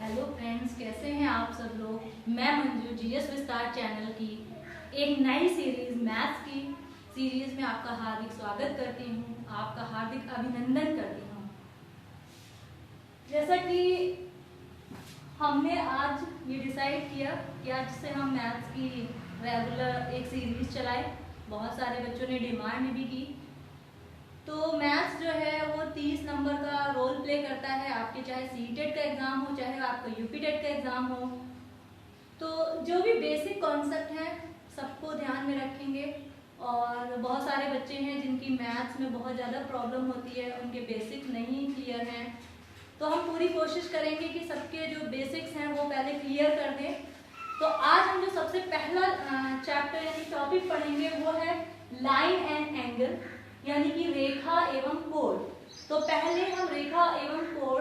Hello friends, कैसे हैं आप सब लोग। मैं मंजू जीएस विस्तार चैनल की एक नई सीरीज मैथ्स की सीरीज में आपका हार्दिक स्वागत करती हूँ, आपका हार्दिक अभिनंदन करती हूँ। जैसा कि हमने आज ये डिसाइड किया कि आज से हम मैथ्स की रेगुलर एक सीरीज चलाएं। बहुत सारे बच्चों ने डिमांड भी की। तो मैथ्स जो है वो 30 नंबर का रोल प्ले करता है। आपके चाहे सीटेट का एग्जाम हो, चाहे आपका यूपीटेट का एग्जाम हो, तो जो भी बेसिक कॉन्सेप्ट हैं सबको ध्यान में रखेंगे। और बहुत सारे बच्चे हैं जिनकी मैथ्स में बहुत ज़्यादा प्रॉब्लम होती है, उनके बेसिक नहीं क्लियर हैं। तो हम पूरी कोशिश करेंगे कि सबके जो बेसिक्स हैं वो पहले क्लियर कर दें। तो आज हम जो सबसे पहला चैप्टर यानी टॉपिक पढ़ेंगे वो है लाइन एंड एंगल, यानी कि रेखा एवं कोण। तो पहले हम रेखा एवं कोण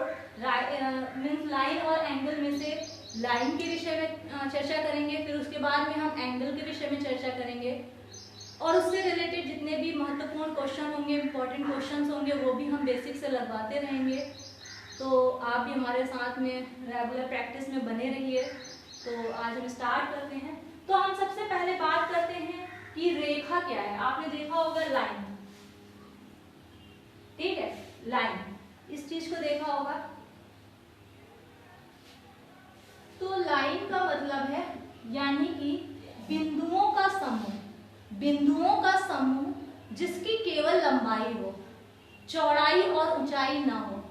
मीन्स लाइन और एंगल में से लाइन के विषय में चर्चा करेंगे, फिर उसके बाद में हम एंगल के विषय में चर्चा करेंगे और उससे रिलेटेड जितने भी महत्वपूर्ण क्वेश्चन होंगे, इंपॉर्टेंट क्वेश्चन होंगे, वो भी हम बेसिक से लगवाते रहेंगे। तो आप भी हमारे साथ में रेगुलर प्रैक्टिस में बने रहिए। तो आज हम स्टार्ट करते हैं। तो हम सबसे पहले बात करते हैं कि रेखा क्या है। आपने देखा होगा लाइन, ठीक है, लाइन, इस चीज को देखा होगा। तो लाइन का मतलब है यानी कि बिंदुओं का समूह, बिंदुओं का समूह जिसकी केवल लंबाई हो, चौड़ाई और ऊंचाई ना हो,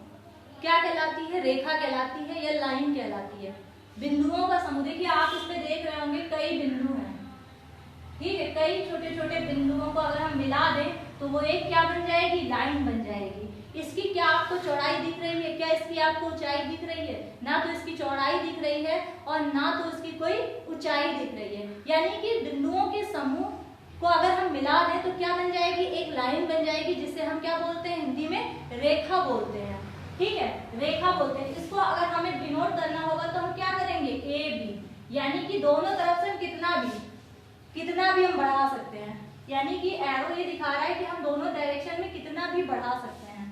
क्या कहलाती है? रेखा कहलाती है या लाइन कहलाती है। बिंदुओं का समूह, देखिए आप इस पे देख रहे होंगे कई बिंदु हैं, ठीक है। कई छोटे छोटे बिंदुओं को अगर हम मिला दें तो वो एक क्या बन जाएगी? लाइन बन जाएगी। इसकी क्या आपको चौड़ाई दिख रही है? क्या इसकी आपको ऊंचाई दिख रही है? ना तो इसकी चौड़ाई दिख रही है और ना तो इसकी कोई ऊंचाई दिख रही है। यानी कि बिंदुओं के समूह को अगर हम मिला दें तो क्या बन जाएगी? एक लाइन बन जाएगी, जिसे हम क्या बोलते हैं? हिंदी में रेखा बोलते हैं, ठीक है, रेखा बोलते हैं। इसको अगर हमें डिनोट करना होगा तो हम क्या करेंगे? ए बी, यानी कि दोनों तरफ से कितना भी हम बढ़ा सकते हैं। यानी कि एरो ये दिखा रहा है कि हम दोनों डायरेक्शन में कितना भी बढ़ा सकते हैं,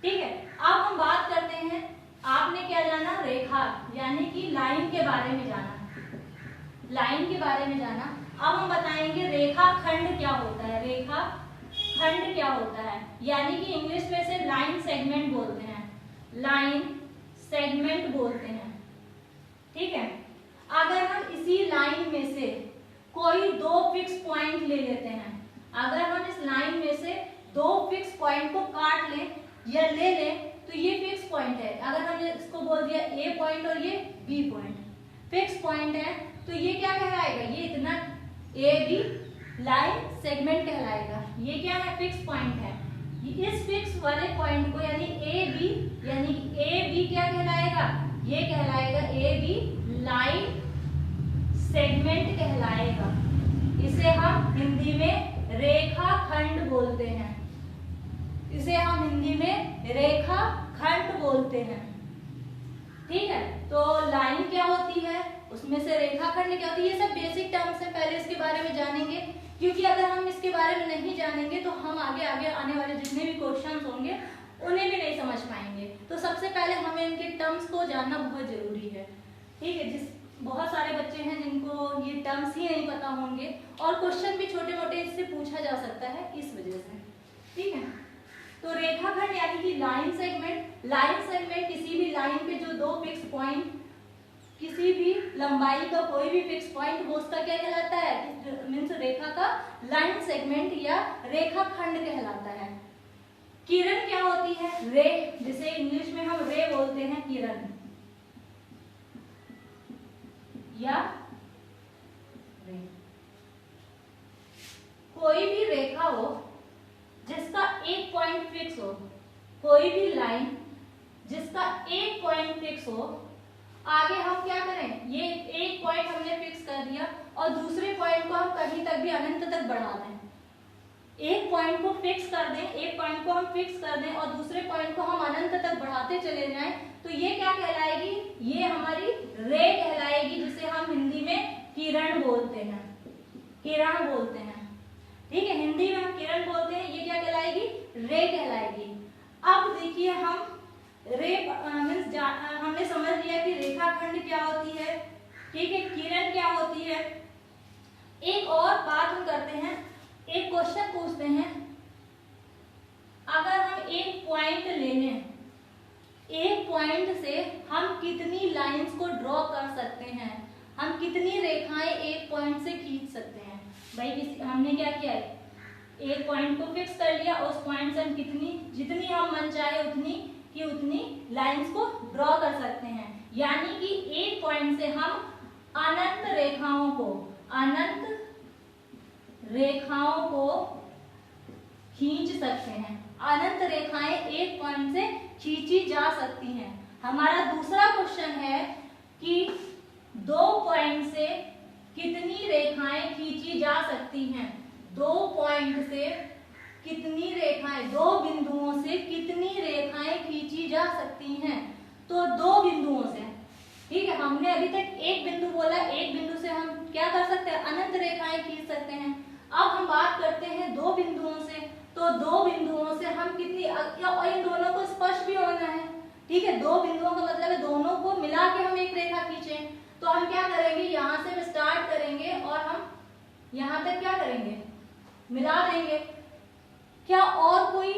ठीक है। अब हम बात करते हैं, आपने क्या जाना? रेखा यानी कि लाइन के बारे में जाना, लाइन के बारे में जाना। अब हम बताएंगे रेखा खंड क्या होता है। रेखा खंड क्या होता है, यानी कि इंग्लिश में से लाइन सेगमेंट बोलते हैं, लाइन सेगमेंट बोलते हैं, ठीक है। अगर हम इसी लाइन में से कोई दो फिक्स पॉइंट ले लेते हैं, अगर हम इस लाइन में से दो फिक्स पॉइंट को काट लें या ले लें तो ये फिक्स पॉइंट है। अगर हमने इसको बोल दिया ए पॉइंट और ये बी पॉइंट, फिक्स पॉइंट है, तो ये क्या कहलाएगा? ये इतना ए बी लाइन सेगमेंट कहलाएगा। ये क्या है? फिक्स पॉइंट है। इस फिक्स वाले पॉइंट को यानी ए बी क्या कहलाएगा? ये कहलाएगा ए बी लाइन सेगमेंट कहलाएगा। इसे हम हिंदी में रेखा खंड बोलते हैं, इसे हम हिंदी में रेखा खंड बोलते हैं, ठीक है। तो लाइन क्या होती है, उसमें से रेखा खंड क्या होती है, ये सब बेसिक टर्म्स है। पहले इसके बारे में जानेंगे, क्योंकि अगर हम इसके बारे में नहीं जानेंगे तो हम आगे आने वाले जितने भी क्वेश्चंस होंगे उन्हें भी नहीं समझ पाएंगे। तो सबसे पहले हमें इनके टर्म्स को जानना बहुत जरूरी है, ठीक है। बहुत सारे बच्चे हैं जिनको ये टर्म्स ही नहीं पता होंगे और क्वेश्चन भी छोटे मोटे इससे पूछा जा सकता है, इस वजह से, ठीक है। तो रेखाखंड यानी कि लाइन सेगमेंट, लाइन सेगमेंट किसी भी लाइन पे जो दो फिक्स पॉइंट, किसी भी लंबाई का कोई भी फिक्स पॉइंट, वो उसका क्या कहलाता है? मीन्स रेखा का लाइन सेगमेंट या रेखाखंड कहलाता है। किरण क्या होती है? रे, जिसे इंग्लिश में हम रे बोलते हैं, किरण या रे। कोई भी रेखा हो जिसका एक पॉइंट फिक्स हो, कोई भी लाइन जिसका एक पॉइंट फिक्स हो, आगे हम क्या करें? ये एक पॉइंट हमने फिक्स कर दिया और दूसरे पॉइंट को हम कहीं तक भी अनंत तक बढ़ा दें। एक पॉइंट को फिक्स कर दें, एक पॉइंट को हम फिक्स कर दें और दूसरे पॉइंट को हम अनंत तक बढ़ाते चले जाएं, तो ये क्या कहलाएगी? ये हमारी रे कहलाएगी, जिसे हम हिंदी में किरण बोलते हैं, किरण बोलते हैं, ठीक है। हिंदी में हम किरण बोलते हैं, ये क्या कहलाएगी? रे कहलाएगी। अब देखिए हम रे मीन्स हमने समझ लिया कि कि रेखाखंड क्या होती है, ठीक है, किरण क्या होती है। एक और बात हम करते हैं, एक क्वेश्चन पूछते हैं, अगर हम एक पॉइंट ले लें, एक पॉइंट से हम कितनी लाइंस को ड्रॉ कर सकते हैं, हम कितनी रेखाएं एक पॉइंट से खींच सकते हैं। भाई हमने क्या किया है, एक पॉइंट को फिक्स कर लिया, उस पॉइंट से हम कितनी, जितनी हम मन चाहे उतनी की उतनी लाइंस को ड्रॉ कर सकते हैं। यानी कि एक पॉइंट से हम अनंत रेखाओं को खींच सकते हैं। अनंत रेखाएं एक पॉइंट से खींची जा सकती हैं। हमारा दूसरा क्वेश्चन है कि दो पॉइंट से कितनी रेखाएं खींची जा सकती हैं। दो पॉइंट से कितनी रेखाएं, दो बिंदुओं से कितनी रेखाएं खींची जा सकती हैं। तो दो बिंदुओं से, ठीक है, हमने अभी तक एक बिंदु बोला, एक बिंदु से हम क्या कर सकते हैं, अनंत रेखाएं खींच सकते हैं। अब हम बात करते हैं दो बिंदुओं से, तो दो बिंदुओं से हम कितनी, और इन दोनों को स्पर्श भी होना है, ठीक है, दो बिंदुओं का मतलब है दोनों को मिला के हम एक रेखा खींचे। तो हम क्या करेंगे, यहाँ से हम स्टार्ट करेंगे और हम यहाँ तक क्या करेंगे, मिला देंगे। क्या और कोई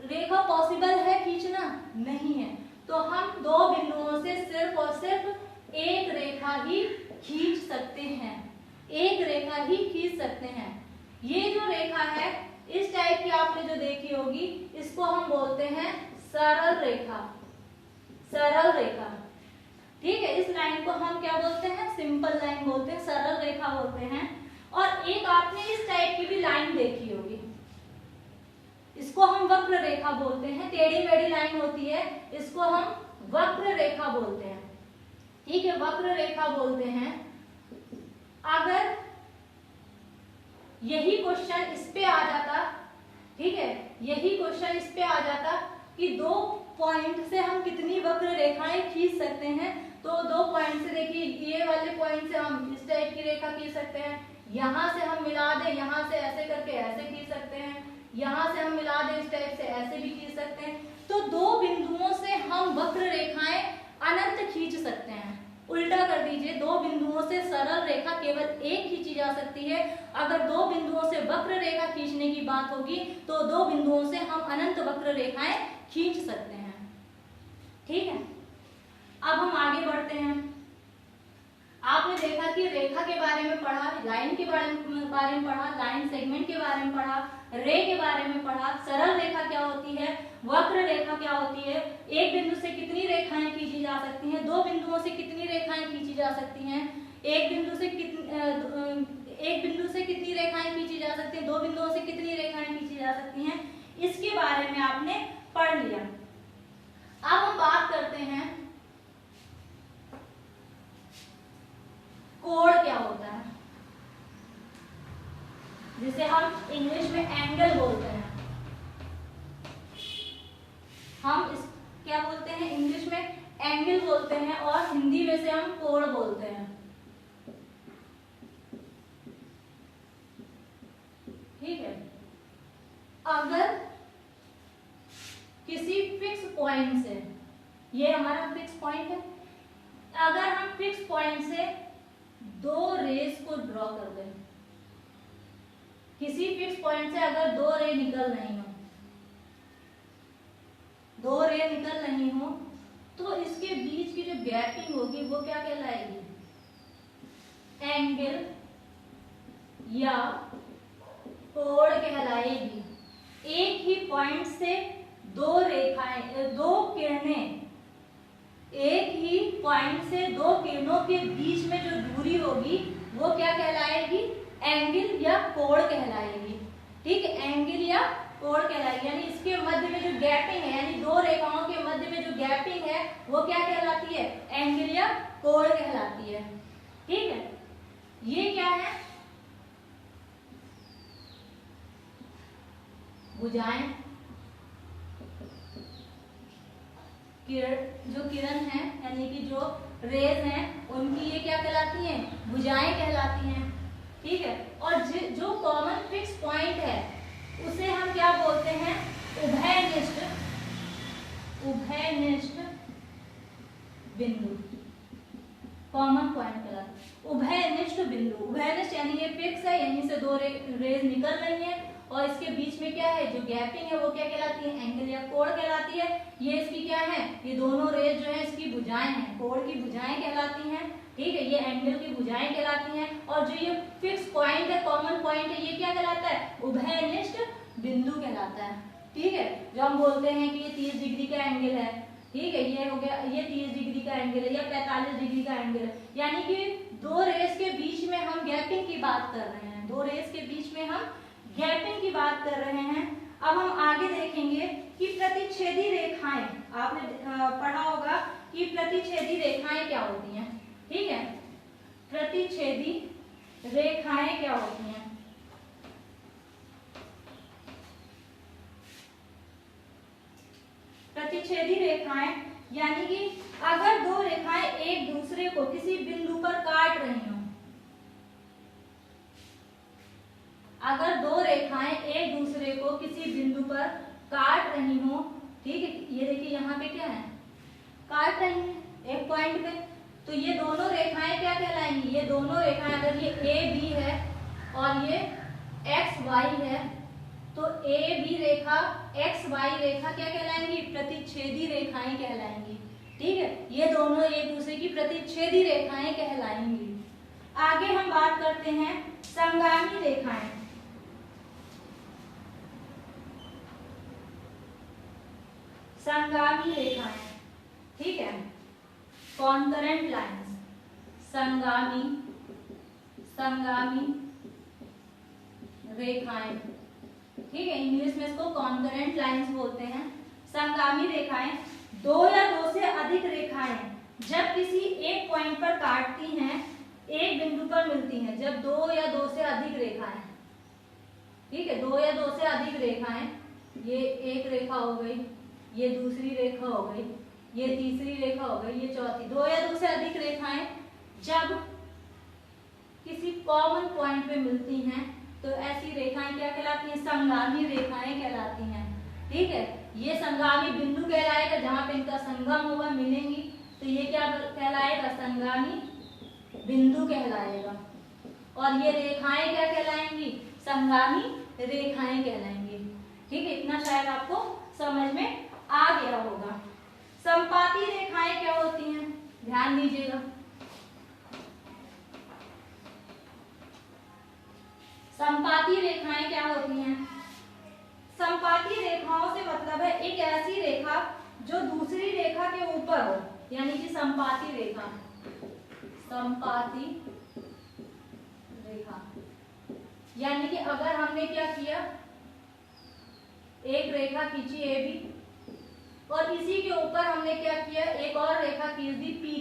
रेखा पॉसिबल है खींचना? नहीं है। तो हम दो बिंदुओं से सिर्फ और सिर्फ एक रेखा ही खींच सकते हैं, एक रेखा ही खींच सकते हैं। ये जो रेखा है इस टाइप की आपने जो देखी होगी, इसको हम बोलते हैं सरल रेखा, सरल रेखा, ठीक है। इस लाइन को हम क्या बोलते हैं, सिंपल लाइन बोलते हैं, सरल रेखा बोलते हैं। और एक आपने इस टाइप की भी लाइन देखी होगी, इसको हम वक्र रेखा बोलते हैं, टेढ़ी मेढ़ी लाइन होती है, इसको हम वक्र रेखा बोलते हैं, ठीक है, वक्र रेखा बोलते हैं। अगर यही क्वेश्चन इस पे आ जाता, ठीक है, यही क्वेश्चन इस पे आ जाता कि दो पॉइंट से हम कितनी वक्र रेखाएं खींच सकते हैं, तो दो पॉइंट से देखिए, ये वाले पॉइंट से हम इस टाइप की रेखा खींच सकते हैं, यहाँ से हम मिला दें, यहाँ से ऐसे करके ऐसे खींच सकते हैं, यहाँ से हम मिला दें इस टाइप से ऐसे भी खींच सकते हैं। तो दो बिंदुओं से हम वक्र रेखाएं अनंत खींच सकते हैं। उल्टा कर दीजिए, दो बिंदुओं से सरल रेखा केवल एक खींची जा सकती है। अगर दो बिंदुओं से वक्र रेखा खींचने की बात होगी तो दो बिंदुओं से हम अनंत वक्र रेखाएं खींच सकते हैं, ठीक है। अब हम आगे बढ़ते हैं। आपने देखा कि रेखा के बारे में पढ़ा, लाइन के बारे में पढ़ा, लाइन सेगमेंट के बारे में पढ़ा, रे के बारे में पढ़ा, सरल रेखा क्या होती है, वक्र रेखा क्या होती है, एक बिंदु से कितनी रेखाएं खींची जा सकती हैं, दो बिंदुओं से कितनी रेखाएं खींची जा सकती हैं, एक बिंदु से कितनी रेखाएं खींची जा सकती हैं, दो बिंदुओं से कितनी रेखाएं खींची जा सकती हैं, इसके बारे में आपने पढ़ लिया। अब हम बात करते हैं कोण क्या होता है, जिसे हम इंग्लिश में एंगल बोलते हैं। हम इस क्या बोलते हैं, इंग्लिश में एंगल बोलते हैं और हिंदी में से हम कोण बोलते हैं, ठीक है। अगर किसी फिक्स पॉइंट से, ये हमारा फिक्स पॉइंट है, अगर हम फिक्स पॉइंट से दो रेस को ड्रॉ कर दें, किसी फिक्स पॉइंट से अगर दो रे निकल रही हो, तो इसके बीच की जो गैपिंग होगी वो क्या कहलाएगी, एंगल या कोण कहलाएगी। एक ही पॉइंट से दो रेखाएं, दो किरणें, एक ही पॉइंट से दो किरणों के बीच में जो दूरी होगी वो क्या कहलाएगी, एंगल या कोण कहलाएगी, ठीक है, एंगल या कोण कहलाएगी। यानी इसके मध्य में जो गैपिंग है, यानी दो रेखाओं के मध्य में जो गैपिंग है वो क्या कहलाती है, एंगल या कोण कहलाती है, ठीक है। ये क्या है, भुजाएं, किरण है, यानी कि जो रेज हैं उनकी ये क्या कहलाती हैं, भुजाएं कहलाती हैं, ठीक है। और जो कॉमन फिक्स पॉइंट है उसे हम क्या बोलते हैं, उभयनिष्ठ बिंदु, कॉमन पॉइंट कहलाता है। उभयनिष्ठ बिंदु, उभयनिष्ठ यानी ये फिक्स है, यहीं से दो रेज निकल रही है और इसके बीच में क्या है, जो गैपिंग है वो क्या कहलाती है, एंगल या कोण कहलाती है। ये इसकी क्या है, ये दोनों रेज जो है इसकी भुजाएं हैं, कोण की भुजाएं कहलाती हैं, ठीक है, ये एंगल की भुजाएं कहलाती हैं। और जो ये फिक्स पॉइंट है, कॉमन पॉइंट है, ये क्या कहलाता है, उभयनिष्ठ बिंदु कहलाता है, ठीक है। जो हम बोलते हैं कि ये 30 डिग्री का एंगल है, ठीक है, ये हो गया, ये 30 डिग्री का एंगल है या 45 डिग्री का एंगल है, यानी कि दो रेस के बीच में हम गैपिंग की बात कर रहे हैं, दो रेस के बीच में हम गैपिंग की बात कर रहे हैं। अब हम आगे देखेंगे कि प्रतिच्छेदी रेखाएं, आपने पढ़ा होगा कि प्रतिच्छेदी रेखाएं क्या होती हैं, ठीक है, प्रतिच्छेदी रेखाएं क्या होती हैं। प्रतिच्छेदी रेखाएं यानी कि अगर दो रेखाएं एक दूसरे को किसी बिंदु पर काट रही हों, अगर दो रेखाएं एक दूसरे को किसी बिंदु पर काट रही हों, ठीक है, ये देखिए यहाँ पे क्या है, काट रही हैं एक पॉइंट पे, तो ये दोनों रेखाएं क्या कहलाएंगी, ये दोनों रेखाएं अगर ये ए बी है और ये एक्स वाई है, तो ए बी रेखा एक्स वाई रेखा क्या कहलाएंगी, प्रतिच्छेदी रेखाएं कहलाएंगी, ठीक है, ये दोनों एक दूसरे की प्रतिच्छेदी रेखाएं कहलाएंगी। आगे हम बात करते हैं संगामी रेखाएं। संगामी रेखाएं, ठीक है, कॉन्करेंट लाइंस, संगामी रेखाएं, ठीक है, इंग्लिश में इसको कॉन्करेंट लाइंस बोलते हैं। संगामी रेखाएं दो या दो से अधिक रेखाएं जब किसी एक पॉइंट पर काटती हैं, एक बिंदु पर मिलती हैं, जब दो या दो से अधिक रेखाएं, ठीक है, दो या दो से अधिक रेखाएं, ये एक रेखा हो गई, ये दूसरी रेखा हो गई, ये तीसरी रेखा हो गई, ये चौथी, दो या दो से अधिक रेखाएं जब किसी कॉमन पॉइंट पे मिलती हैं, तो ऐसी रेखाएं क्या कहलाती हैं, संगामी रेखाएं कहलाती हैं, ठीक है। ये संगामी बिंदु कहलाएगा, जहां पे इनका संगम होगा, मिलेंगी, तो ये क्या कहलाएगा, संगामी बिंदु कहलाएगा। और ये रेखाएं क्या कहलाएंगी, संगामी रेखाएं कहलाएंगी, ठीक है, इतना शायद आपको समझ में आ गया होगा। संपाती रेखाएं क्या होती हैं, ध्यान दीजिएगा। संपाती रेखाएं क्या होती हैं, संपाती रेखाओं से मतलब है एक ऐसी रेखा जो दूसरी रेखा के ऊपर हो, यानी कि संपाती रेखा, संपाती रेखा, यानी कि अगर हमने क्या किया, एक रेखा खींची ए बी और इसी के ऊपर हमने क्या किया, एक और रेखा खींच दी पी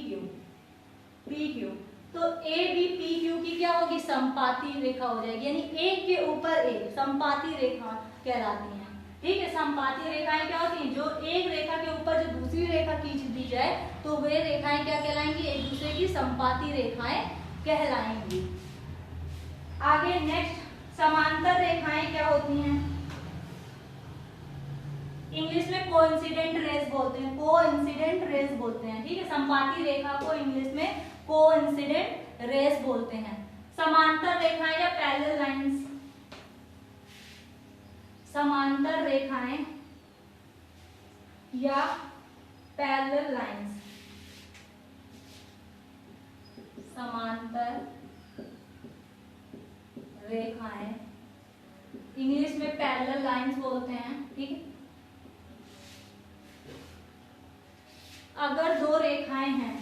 क्यू, तो ए बी पी क्यू की क्या होगी, संपाती रेखा हो जाएगी, यानी एक के ऊपर एक संपाती रेखा कहलाती हैं, ठीक है। संपाती रेखाएं क्या होती हैं, जो एक रेखा के ऊपर जो दूसरी रेखा खींच दी जाए, तो वे रेखाएं क्या कहलाएंगी, एक दूसरे की संपाती रेखाएं कहलाएंगी। आगे नेक्स्ट समांतर रेखाएं क्या होती हैं, इंग्लिश में कोइंसिडेंट रेस बोलते हैं, कोइंसिडेंट रेस बोलते हैं, ठीक है, संपाती रेखा को इंग्लिश में कोइंसिडेंट रेस बोलते हैं। समांतर रेखाएं या पैरेलल लाइंस, समांतर रेखाएं या पैरेलल लाइंस, समांतर रेखाएं इंग्लिश में पैरेलल लाइंस बोलते हैं, ठीक है। अगर दो रेखाएं हैं,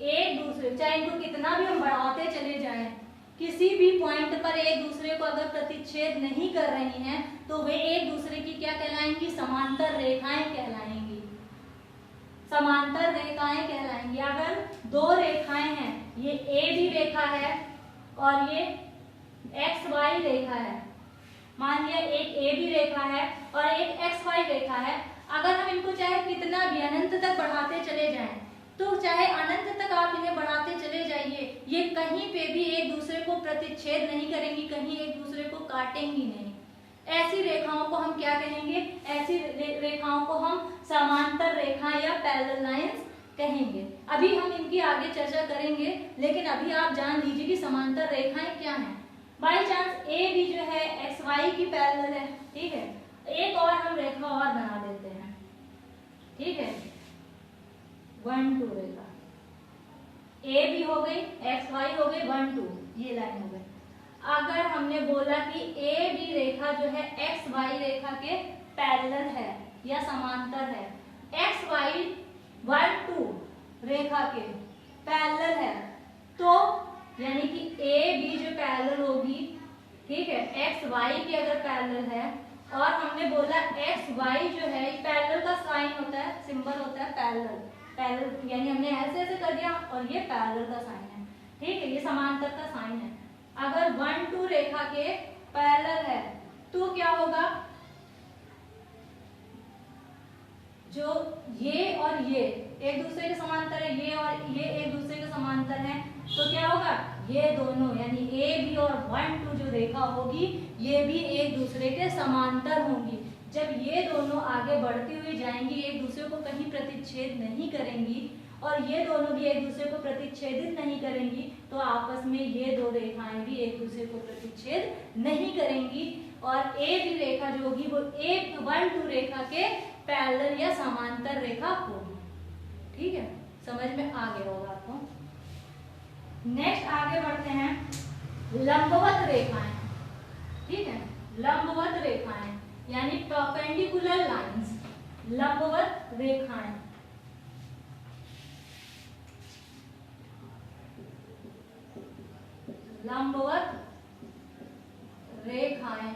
एक दूसरे, चाहे इनको कितना भी हम बढ़ाते चले जाएं, किसी भी पॉइंट पर एक दूसरे को अगर प्रतिच्छेद नहीं कर रही हैं, तो वे एक दूसरे की क्या कहलाएंगी, समांतर रेखाएं कहलाएंगी, समांतर रेखाएं कहलाएंगी। अगर दो रेखाएं हैं, ये ए बी रेखा है और ये एक्स वाई रेखा है, मान लिया एक ए बी रेखा है और एक एक्स वाई रेखा है, अगर हम इनको चाहे कितना भी अनंत तक बढ़ाते चले जाएं, तो चाहे अनंत तक आप इन्हें बढ़ाते चले जाइए, ये कहीं पे भी एक दूसरे को प्रतिच्छेद नहीं करेंगी, कहीं एक दूसरे को काटेंगी नहीं, ऐसी रेखाओं को हम क्या कहेंगे? ऐसी रेखाओं को हम समांतर रेखा या पैरेलल लाइंस कहेंगे। अभी हम इनकी आगे चर्चा करेंगे, लेकिन अभी आप जान लीजिए कि समांतर रेखाएं क्या हैं। बाई चांस ए भी जो है एक्स वाई की पैरेलल है, ठीक है, एक और हम रेखा और बना देते हैं, ठीक है, 1 2 रेखा ए भी हो गई, एक्स वाई हो गई, 1 2 ये लाइन हो गई। अगर हमने बोला कि ए बी रेखा जो है एक्स वाई रेखा के पैरेलल है या समांतर है, एक्स वाई 1 2 रेखा के पैरेलल है, तो यानी कि ए बी जो पैरेलल होगी, ठीक है, एक्स वाई की अगर पैरेलल है और हमने बोला एक्स वाई जो है पैरेलल का साइन होता है, सिंबल होता है पैरेलल, पैरेलल यानी हमने ऐसे ऐसे कर दिया और ये पैरेलल का साइन है, ठीक है, ये समांतर का साइन है। अगर 1 2 रेखा के पैरेलल है तो क्या होगा? जो ये और ये एक दूसरे के समांतर है, ये और ये एक दूसरे के समांतर है, तो क्या होगा? ये दोनों यानी ए बी और 1 2 जो रेखा होगी ये भी एक दूसरे के समांतर होंगी। जब ये दोनों आगे बढ़ती हुई जाएंगी, एक दूसरे को कहीं प्रतिच्छेद नहीं करेंगी और ये दोनों भी एक दूसरे को प्रतिच्छेदित नहीं करेंगी, तो आपस में ये दो रेखाएं भी एक दूसरे को प्रतिच्छेद नहीं करेंगी और ए बी रेखा जो होगी वो ए 1 2 रेखा के पैरेलल या समांतर रेखा होगी। ठीक है, समझ में आ गया होगा आपको। नेक्स्ट आगे बढ़ते हैं, लंबवत रेखाएं। ठीक है, लंबवत रेखाएं यानी परपेंडिकुलर लाइंस, लंबवत रेखाएं। लंबवत रेखाएं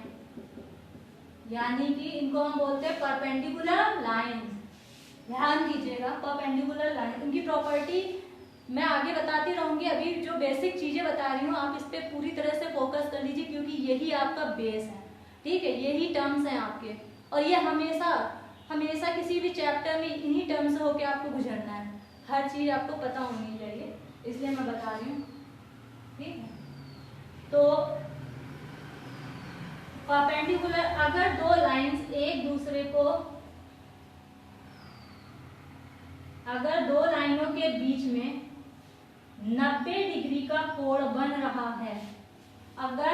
यानी कि इनको हम बोलते हैं परपेंडिकुलर लाइंस। ध्यान दीजिएगा, परपेंडिकुलर लाइन, इनकी प्रॉपर्टी मैं आगे बताती रहूंगी। अभी जो बेसिक चीजें बता रही हूँ आप इस पे पूरी तरह से फोकस कर लीजिए, क्योंकि यही आपका बेस है। ठीक है, यही टर्म्स हैं आपके, और ये हमेशा हमेशा किसी भी चैप्टर में इन्हीं टर्म्स से होकर आपको गुजरना है। हर चीज आपको पता होनी चाहिए, इसलिए मैं बता रही हूँ। ठीक है, तो परपेंडिकुलर, अगर दो लाइंस एक दूसरे को, अगर दो लाइनों के बीच में 90 डिग्री का कोण बन रहा है, अगर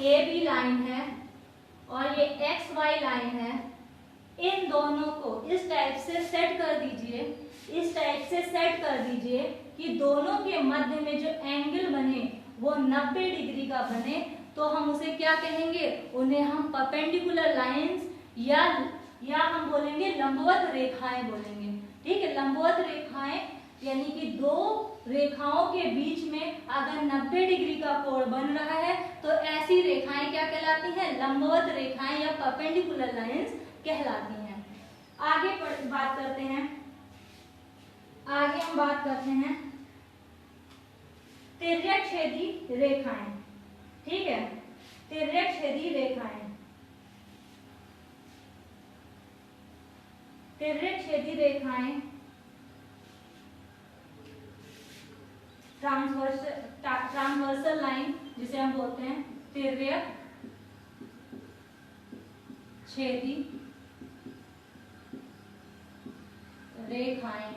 ए बी लाइन है और ये एक्स वाई लाइन है, इन दोनों को इस टाइप से सेट कर दीजिए, इस टाइप से सेट कर दीजिए कि दोनों के मध्य में जो एंगल बने वो 90 डिग्री का बने, तो हम उसे क्या कहेंगे? उन्हें हम परपेंडिकुलर लाइंस या हम बोलेंगे लंबवत रेखाएं बोलेंगे। ठीक है, लंबवत रेखाएं यानी कि दो रेखाओं के बीच में अगर 90 डिग्री का कोण बन रहा है तो ऐसी रेखाएं क्या कहलाती हैं? लंबवत रेखाएं या परपेंडिकुलर लाइंस कहलाती हैं। आगे बात करते हैं, आगे हम बात करते हैं तिर्यकछेदी रेखाएं। ठीक है, तिर्यकछेदी रेखाएं, तिर्यकछेदी रेखाएं ट्रांसवर्सल लाइन जिसे हम बोलते हैं, तिर्यक छेदी रेखाएं,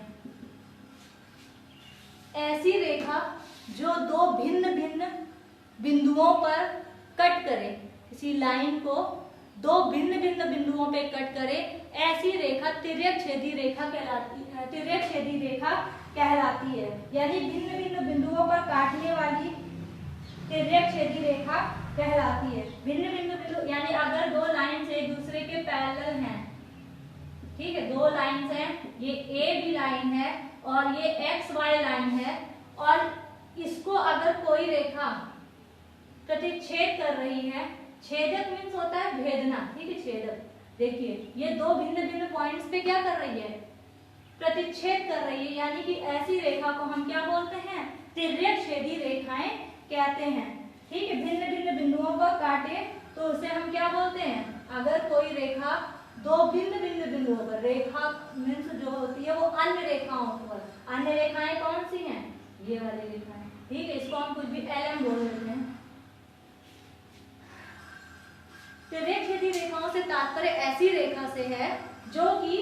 ऐसी रेखा जो दो भिन्न भिन्न बिंदुओं पर कट करे, किसी लाइन को दो भिन्न भिन्न बिंदुओं पे कट करे, ऐसी रेखा तिर्यकछेदी रेखा कहलाती है, तिर्यकछेदी रेखा कहलाती है। यानी भिन्न भिन्न बिंदुओं पर काटने वाली तिर्यकछेदी रेखा कहलाती है। भिन्न भिन्न बिंदु यानी अगर दो लाइंस एक दूसरे के पैरेलल हैं, ठीक है, दो लाइंस हैं, ये ए बी लाइन है और ये एक्स वाई लाइन है, और इसको अगर कोई रेखा प्रतिच्छेद कर रही है, छेदक मीन्स होता है भेदना, ठीक है, छेदक। देखिए ये दो भिन्न भिन्न पॉइंट्स पे क्या कर रही है? प्रतिच्छेद कर रही है, यानी कि ऐसी रेखा को हम क्या बोलते हैं? तिर्यकछेदी रेखाएं कहते हैं। ठीक है, भिन्न भिन्न बिंदुओं पर काटे तो उसे हम क्या बोलते हैं? अगर कोई रेखा दो भिन्न भिन्न बिंदुओं पर, रेखा मीन्स जो होती है वो अन्य रेखाओं पर, अन्य रेखाएं कौन सी हैं? ये वाली रेखाएं। ठीक है, इसको हम कुछ भी LM बोल देते हैं। तिर्यकछेदी रेखाओं से तात्पर्य ऐसी रेखा से है जो कि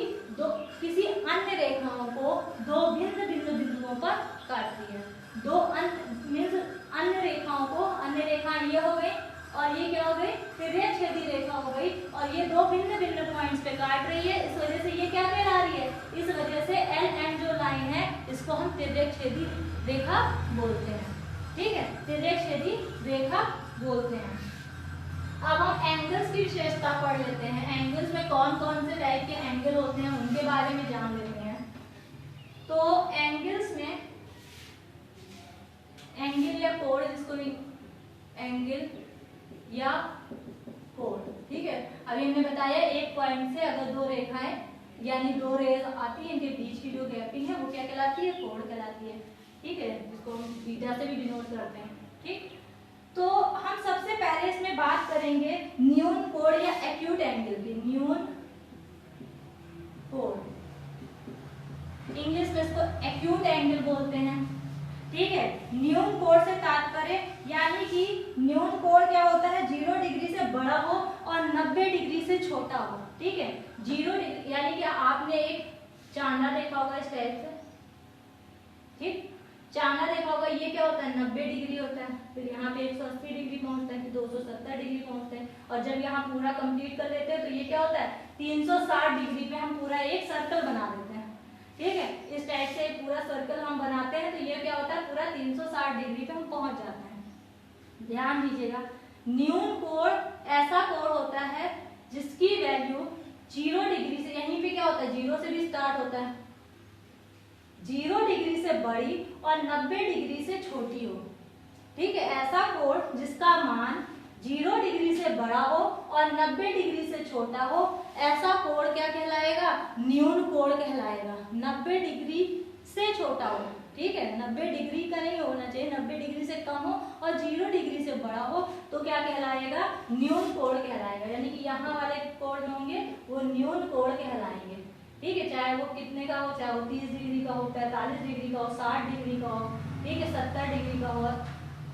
किसी अन्य रेखाओं को दो भिन्न भिन्न बिंदुओं पर काटती है। दो अन्य रेखाओं को, अन्य रेखा ये हो गई और ये क्या हो गई, तिर्यकछेदी रेखा हो गई, और ये दो भिन्न भिन्न पॉइंट्स पे काट रही है। इस वजह से ये क्या कहला रही है, इस वजह से एल एंड जो लाइन है इसको हम तिर्यकछेदी रेखा बोलते हैं। ठीक है, तिर्यकछेदी रेखा बोलते हैं। अब हम एंगल्स की विशेषता पढ़ लेते हैं। एंगल्स में कौन कौन से टाइप के एंगल होते हैं उनके बारे में जान लेते हैं। तो एंगल्स में एंगल या कोण, जिसको एंगल या कोण, ठीक है। अभी हमने बताया एक पॉइंट से अगर दो रेखाएं यानी दो रेज आती है, इनके बीच की जो गैपिंग है वो क्या कहलाती है, कोण कहलाती है। ठीक है, जिसको हम बीटा से भी डिनोट करते हैं। ठीक, तो हम सबसे पहले इसमें बात करेंगे न्यून कोण या एक्यूट एंगल की। न्यून कोण, इंग्लिश में इसको एक्यूट एंगल बोलते हैं। ठीक है, न्यून कोण से तात्पर्य यानी कि न्यून कोण क्या होता है, 0 डिग्री से बड़ा हो और 90 डिग्री से छोटा हो। ठीक है, 0 डिग्री यानी कि आपने एक चांदा देखा होगा इस टाइप से। ठीक, चांदा देखा होगा, ये क्या होता है, 90 डिग्री होता है, फिर यहाँ पे 180 डिग्री पहुंचता है, फिर 270 डिग्री पहुंचता है, और जब यहाँ पूरा कंप्लीट कर लेते हैं तो ये क्या होता है, 360 डिग्री पे हम पूरा एक सर्कल बना देते हैं। ठीक है, इस टाइप से पूरा सर्कल हम बनाते हैं तो ये क्या होता है, पूरा 360 डिग्री पे हम पहुंच जाते हैं। ध्यान दीजिएगा, न्यून कोण ऐसा कोण होता है जिसकी वैल्यू 0 डिग्री से, यहीं पे क्या होता है, 0 से भी स्टार्ट होता है, 0 डिग्री से बड़ी और 90 डिग्री से छोटी हो। ठीक है, ऐसा कोण जिसका मान 0 डिग्री से बड़ा हो और 90 डिग्री से छोटा हो, ऐसा कोण क्या कहलाएगा, न्यून कोण कहलाएगा। 90 डिग्री से छोटा हो, ठीक है, 90 डिग्री का नहीं होना चाहिए, 90 डिग्री से कम हो और 0 डिग्री से बड़ा हो तो क्या कहलाएगा, न्यून कोण कहलाएगा। यानी कि यहाँ वाले कोण होंगे वो न्यून कोण कहलाएंगे। ठीक है, चाहे वो कितने का हो, चाहे वो 30 डिग्री का हो, 45 डिग्री का हो, 60 डिग्री का हो, ठीक है, 70 डिग्री का हो,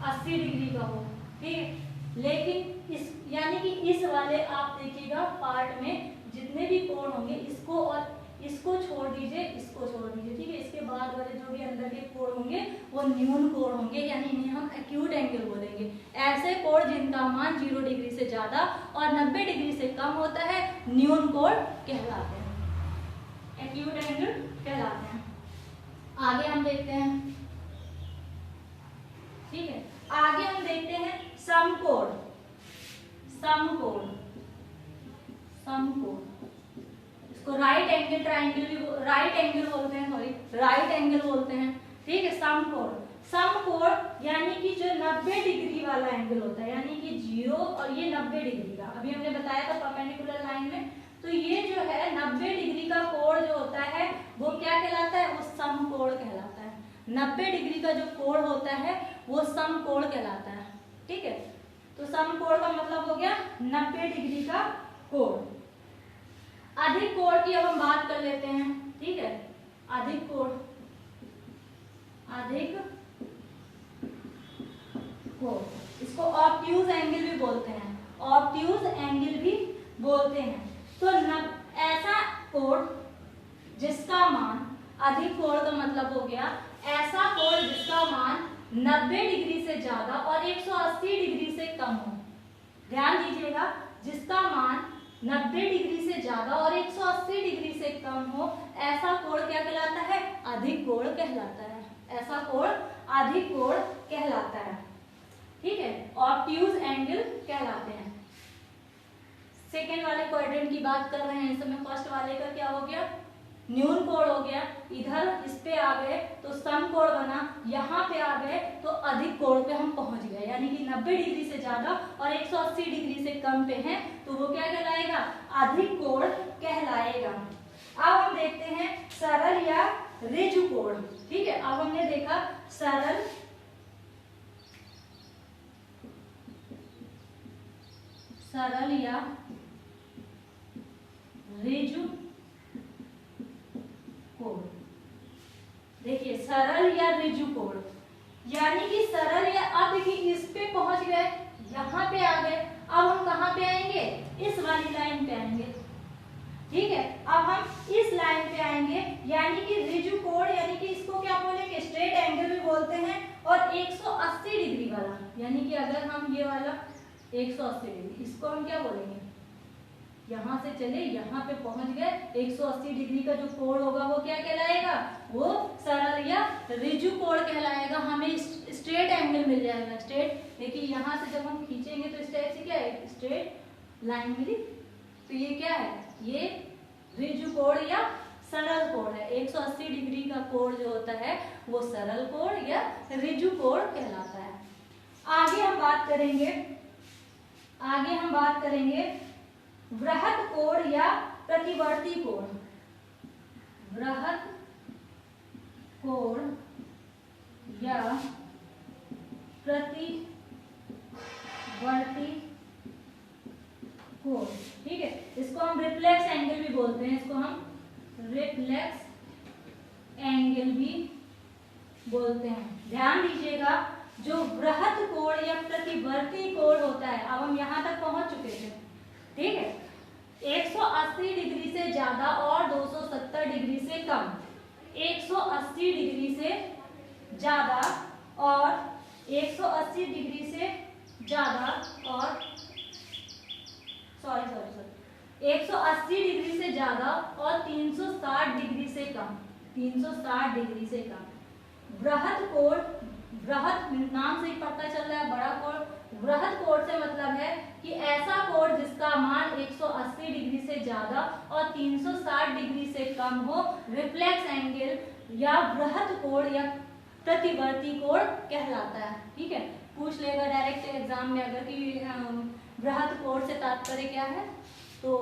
80 डिग्री का हो। ठीक है, लेकिन इस यानी कि इस वाले आप देखिएगा पार्ट में जितने भी कोण होंगे इसको और इसको छोड़ दीजिए, इसको छोड़ दीजिए। ठीक है, इसके बाद वाले जो भी अंदर के कोण होंगे वो न्यून कोण होंगे, यानी इन्हें हम एक्यूट एंगल बोलेंगे। ऐसे कोण जिनका मान 0 डिग्री से ज्यादा और 90 डिग्री से कम होता है न्यून कोण कहलाते हैं, एक्यूट एंगल कहलाते हैं। आगे हम देखते हैं। ठीक है, आगे हम देखते हैं समकोण। समकोण, समकोण, इसको राइट एंगल ट्रायंगल भी, राइट एंगल बोलते हैं, सॉरी राइट एंगल बोलते हैं। ठीक है, समकोण, समकोण यानी कि जो 90 डिग्री वाला एंगल होता है, यानी कि 0 और ये 90 डिग्री का, अभी हमने बताया था परपेंडिकुलर लाइन में, तो ये जो है 90 डिग्री का कोण जो होता है वो क्या कहलाता है, वो समकोण कहलाता है। 90 डिग्री का जो कोण होता है वो समकोण कहलाता है। ठीक है, तो समकोण का मतलब हो गया 90 डिग्री का कोण। अधिक कोण की अब हम बात कर लेते हैं। ठीक है, अधिक कोण, अधिक कोण, इसको ऑब्ट्यूज एंगल भी बोलते हैं, ऑब्ट्यूज एंगल भी बोलते हैं। तो ऐसा कोण जिसका मान, अधिक कोण का मतलब हो गया ऐसा कोण जिसका मान 90 डिग्री से ज्यादा और 180 डिग्री से कम हो। ध्यान दीजिएगा, जिसका मान 90 डिग्री से ज्यादा और 180 डिग्री से कम हो, ऐसा कोण क्या कहलाता है, अधिक कोण कहलाता है। ऐसा कोण अधिक कोण कहलाता है। ठीक है, ऑब्ट्यूज एंगल कहलाते हैं। सेकेंड वाले क्वाड्रेंट की बात कर रहे हैं इस समय। फर्स्ट वाले का क्या हो गया, न्यून कोण हो गया, इधर इस पे आ गए तो समकोण बना, यहाँ पे आ गए तो अधिक कोण पे हम पहुंच गए, यानी कि 90 डिग्री से ज्यादा और 180 डिग्री से कम पे हैं तो वो क्या कहलाएगा, अधिक कोण कहलाएगा। अब हम देखते हैं सरल या ऋजु कोण। ठीक है, अब हमने देखा सरल, सरल या ऋजु कोण। देखिए सरल या ऋजु कोण यानी कि सरल या, अब देखिए इस पे पहुंच गए, यहाँ पे आ गए, अब हम कहाँ पे आएंगे, ठीक है, अब हम इस लाइन पे आएंगे, यानी कि रिजु कोण, यानी कि इसको क्या बोलेंगे, स्ट्रेट एंगल भी बोलते हैं, और 180 डिग्री वाला, यानी कि अगर हम ये वाला 180 डिग्री, इसको हम क्या बोलेंगे, यहाँ से चले यहाँ पे पहुंच गए, 180 डिग्री का जो कोण होगा वो क्या कहलाएगा, वो सरल या रिजु कोण कहलाएगा। हमें स्ट्रेट एंगल मिल जाएगा, स्ट्रेट, देखिए यहाँ से जब हम खींचेंगे तो इस टाइप से क्या है, स्ट्रेट लाइन मिली, तो ये क्या है, ये रिजु कोण या सरल कोण है। 180 डिग्री का कोण जो होता है वो सरल कोण या रिजु कोण कहलाता है। आगे हम बात करेंगे वृहत कोण या प्रतिवर्ती कोण। वृहत कोण या प्रतिवर्ती कोण, ठीक है, इसको हम रिफ्लेक्स एंगल भी बोलते हैं, इसको हम रिफ्लेक्स एंगल भी बोलते हैं। ध्यान दीजिएगा, जो वृहत कोण या प्रतिवर्ती कोण होता है, अब हम यहाँ तक पहुंच चुके थे, ठीक है, 180 डिग्री से ज्यादा और 270 डिग्री से कम, 180 डिग्री से ज्यादा और 180 डिग्री से ज्यादा और 180 डिग्री से ज्यादा और 360 डिग्री से कम, 360 डिग्री से कम। वृहत कोण, वृहत नाम से ही पता चल रहा है बड़ा कोण। वृहत कोण से मतलब है कि ऐसा कोण जिसका मान 180 डिग्री से ज्यादा और 360 डिग्री से कम हो, रिफ्लेक्स एंगल या वृहत कोण या प्रतिवर्ती कोण कहलाता है। ठीक है, पूछ लेगा डायरेक्ट एग्जाम में अगर कि वृहत कोण से तात्पर्य क्या है, तो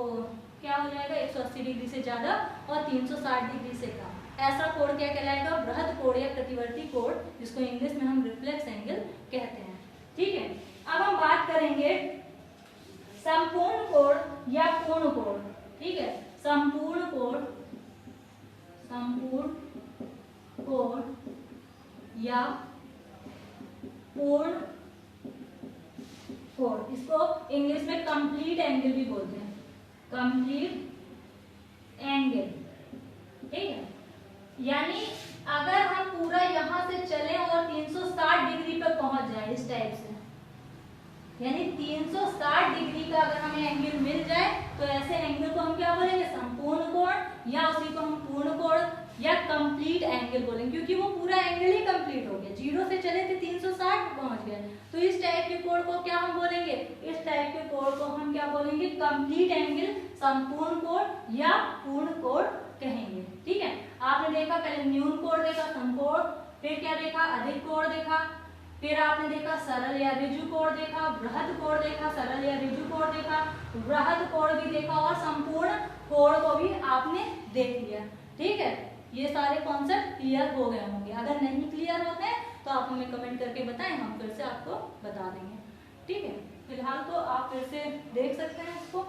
क्या हो जाएगा, 180 डिग्री से ज्यादा और 360 डिग्री से कम, ऐसा कोण क्या कहलाएगा, वृहत कोण या प्रतिवर्ती कोण, जिसको इंग्लिश में हम रिफ्लेक्स एंगल कहते हैं। ठीक है, अब हम बात करेंगे संपूर्ण कोण या पूर्ण कोण। ठीक है, संपूर्ण कोण या पूर्ण कोण, इसको इंग्लिश में कंप्लीट एंगल भी बोलते हैं, कंप्लीट एंगल। ठीक है, यानी अगर हम पूरा यहाँ से चले और 360 डिग्री पे पहुंच जाए इस टाइप से, यानी 360 डिग्री का अगर हमें एंगल मिल जाए तो ऐसे एंगल को हम क्या बोलेंगे, संपूर्ण कोण, या उसी को हम पूर्ण कोण या कंप्लीट एंगल बोलेंगे, क्योंकि वो पूरा एंगल ही कंप्लीट हो गया, जीरो से चले थे 360 पहुंच गए, तो इस टाइप के कोण को क्या हम बोलेंगे, इस टाइप के कोण को हम क्या बोलेंगे, कंप्लीट एंगल, संपूर्ण कोण या पूर्ण कोण कहेंगे। ठीक है, आपने देखा पहले न्यून कोण देखा, समकोण, फिर क्या देखा, अधिक कोण देखा, फिर आपने देखा सरल या ऋजु कोण देखा, वृहत कोण देखा, सरल या ऋजु कोण देखा, वृहत कोण भी देखा और संपूर्ण कोण को भी आपने देख लिया। ठीक है, ये सारे कॉन्सेप्ट क्लियर हो गए होंगे, अगर नहीं क्लियर होते हैं तो आप हमें कमेंट करके बताएं, हम फिर से आपको बता देंगे। ठीक है, फिलहाल तो आप फिर से देख सकते हैं इसको।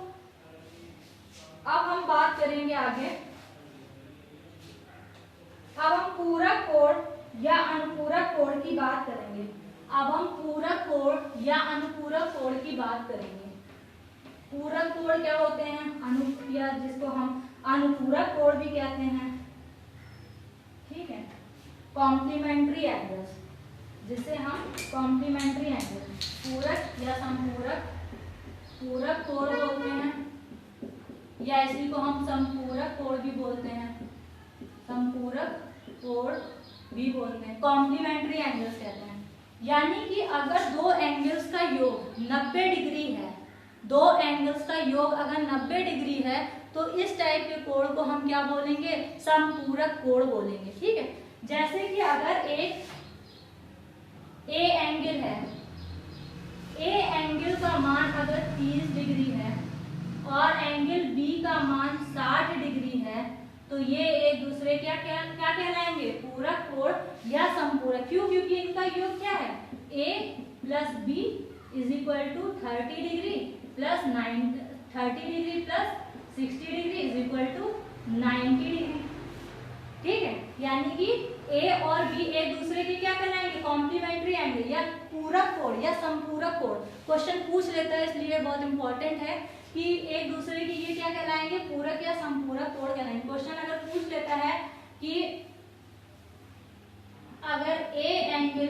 अब हम बात करेंगे आगे, अब हम पूरक कोण या अनुपूरक कोण की बात करेंगे। अब हम पूरक कोण या अनुपूरक कोण की बात करेंगे। पूरक कोण क्या होते हैं, या जिसको हम अनुपूरक कोण भी कहते हैं। ठीक है, कॉम्प्लीमेंट्री एंगल्स, जिसे हम कॉम्प्लीमेंट्री एंगल, पूरक या संपूरक, पूरक कोण बोलते हैं, या इसी को हम संपूरक कोण भी बोलते हैं, संपूरक कोण भी बोलते हैं, कॉम्प्लीमेंट्री एंगल्स कहते हैं। यानी कि अगर दो एंगल्स का योग 90 डिग्री है, दो एंगल्स का योग अगर 90 डिग्री है, तो इस टाइप के कोण को हम क्या बोलेंगे, संपूरक कोण बोलेंगे। ठीक है, जैसे कि अगर एक ए एंगल है, ए एंगल का मान अगर 30 डिग्री है और एंगल बी का मान 60 डिग्री है, तो ये एक दूसरे क्या कहलाएंगे, पूरक कोण या संपूरक। क्यों, क्योंकि इनका योग क्या है, a plus B is equal to 30 degree plus 30 degree plus 60 degree is equal to 90 degree. ठीक है, यानी कि a और b एक दूसरे के क्या कहलाएंगे, कॉम्प्लीमेंट्री एंगल या पूरक कोण या संपूरक कोण। क्वेश्चन पूछ लेता है, इसलिए बहुत इंपॉर्टेंट है कि एक दूसरे की ये क्या कहलाएंगे, पूरक या संपूरक संपूरक कोण कहलाएंगे। क्वेश्चन अगर पूछ लेता है कि अगर ए एंगल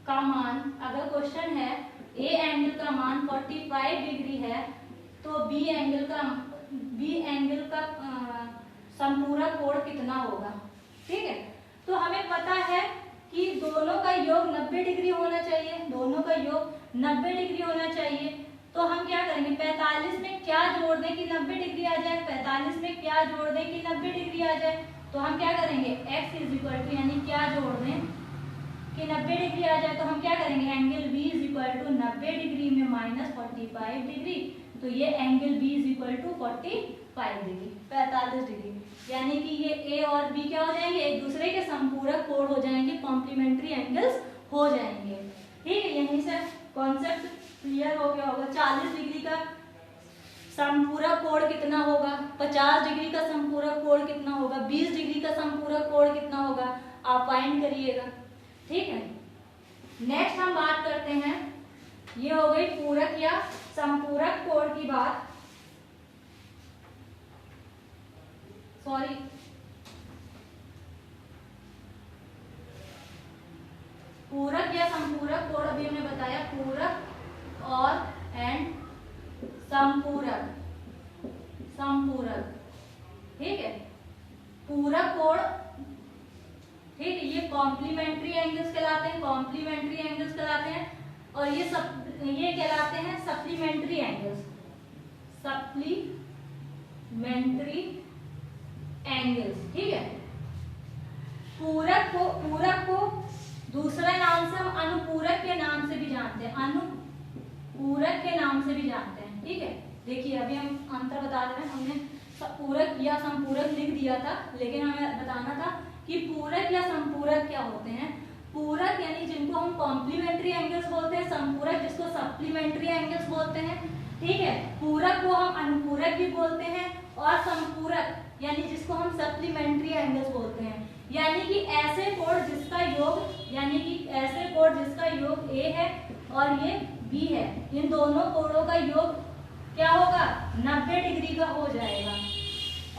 का मान, अगर क्वेश्चन है ए एंगल का मान 45 डिग्री है तो बी एंगल का संपूरक कोण कितना होगा। ठीक है, तो हमें पता है कि दोनों का योग 90 डिग्री होना चाहिए, दोनों का योग 90 डिग्री होना चाहिए। तो हम क्या करेंगे, 45 में क्या जोड़ दें कि 90 डिग्री आ जाए, 45 में क्या जोड़ दें कि 90 डिग्री आ जाए। तो हम क्या करेंगे, x इज इक्वल टू यानी क्या जोड़ दें कि 90 डिग्री आ जाए। तो हम क्या करेंगे, angle b is equal to 90 degree में माइनस 45 डिग्री, तो ये angle b is equal to 45 degree, 45 degree, यानी कि ये a और b क्या हो जाएंगे, एक दूसरे के संपूरक कोण हो जाएंगे, कॉम्प्लीमेंट्री एंगल्स हो जाएंगे। ठीक है, यहीं से कॉन्सेप्ट क्लियर हो गया होगा। 40 डिग्री का संपूरक कोण कितना होगा, 50 डिग्री का संपूरक कोण कितना होगा, 20 डिग्री का संपूरक कोण कितना होगा, आप फाइंड करिएगा। ठीक है, नेक्स्ट हम बात करते हैं, ये हो गई पूरक या संपूरक कोण की बात। सॉरी, पूरक या संपूरक कोण अभी हमने बताया, पूरक और एंड संपूरक, संपूरक। ठीक है, पूरक कोण, ठीक है, ये कॉम्प्लीमेंट्री एंगल्स कहलाते हैं, कॉम्प्लीमेंट्री एंगल्स कहलाते हैं, और ये कहलाते हैं सप्लीमेंट्री एंगल्स, सप्लीमेंट्री एंगल्स। ठीक है, पूरक को दूसरा नाम से हम अनुपूरक के नाम से भी जानते हैं, अनुपूरक के नाम से भी जानते हैं। ठीक है, देखिए अभी हम अंतर बता रहे हैं, हमने पूरक या संपूरक लिख दिया था, लेकिन हमें बताना था कि पूरक या संपूरक क्या होते हैं। पूरक यानी जिनको हम कॉम्प्लीमेंट्री एंगल्स बोलते हैं, संपूरक जिसको सप्लीमेंट्री एंगल्स बोलते हैं। ठीक है, पूरक को हम अनुपूरक भी बोलते हैं, और संपूरक यानी जिसको हम सप्लीमेंट्री एंगल्स बोलते हैं, यानी कि ऐसे कोण जिसका योग, यानी कि ऐसे कोण जिसका योग a है और ये b है, इन दोनों कोणों का योग क्या होगा, 90 डिग्री का हो जाएगा।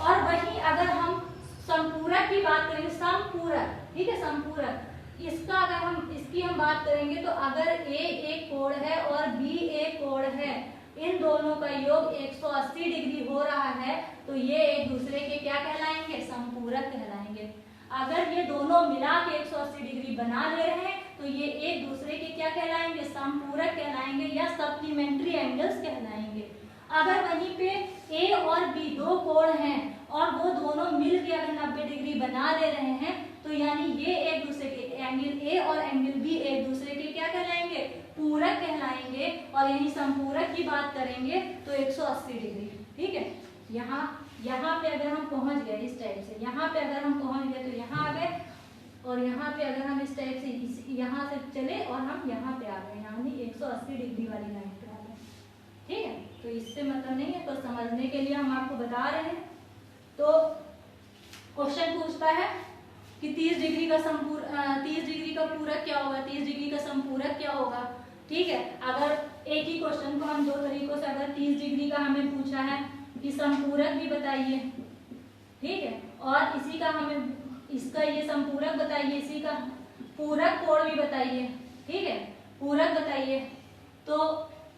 और वहीं अगर हम संपूरक की बात करेंगे, संपूरक, ठीक है, संपूरक, इसका अगर हम इसकी हम बात करेंगे तो अगर a एक कोण है और b एक कोण है, इन दोनों का योग 180 डिग्री हो रहा है, तो ये एक दूसरे के क्या कहलाएंगे, संपूरक कहलाएंगे। अगर ये दोनों मिला के 180 डिग्री बना ले रहे हैं तो ये एक दूसरे के क्या कहलाएंगे, संपूरक कहलाएंगे या सप्लीमेंट्री एंगल्स कहलाएंगे। अगर वहीं पे ए और बी दो कोण हैं और वो दोनों मिल के अगर 90 डिग्री बना ले रहे हैं, तो यानी ये एक दूसरे के, एंगल ए और एंगल बी एक दूसरे के क्या कहलाएंगे, पूरक कहलाएंगे। और यही संपूरक की बात करेंगे तो 180 डिग्री। ठीक है, यहाँ पे अगर हम पहुंच गए इस टाइप से, यहाँ पे अगर हम पहुंच गए तो यहाँ आ गए, और यहाँ पे अगर हम इस टाइप से यहाँ से चले और हम यहाँ पे आ गए, यानी 180 डिग्री वाली लाइन पे आ गए। ठीक है, तो इससे मतलब नहीं है, तो समझने के लिए हम आपको बता रहे हैं। तो क्वेश्चन पूछता है कि 30 डिग्री का 30 डिग्री का पूरक क्या होगा, 30 डिग्री का संपूरक क्या होगा। ठीक है, अगर एक ही क्वेश्चन को हम दो तरीकों से, अगर 30 डिग्री का हमें पूछा है कि संपूरक भी बताइए, ठीक है, और इसी का हमें, इसका ये संपूरक बताइए, इसी का पूरक कोण भी बताइए। ठीक है, पूरक बताइए, तो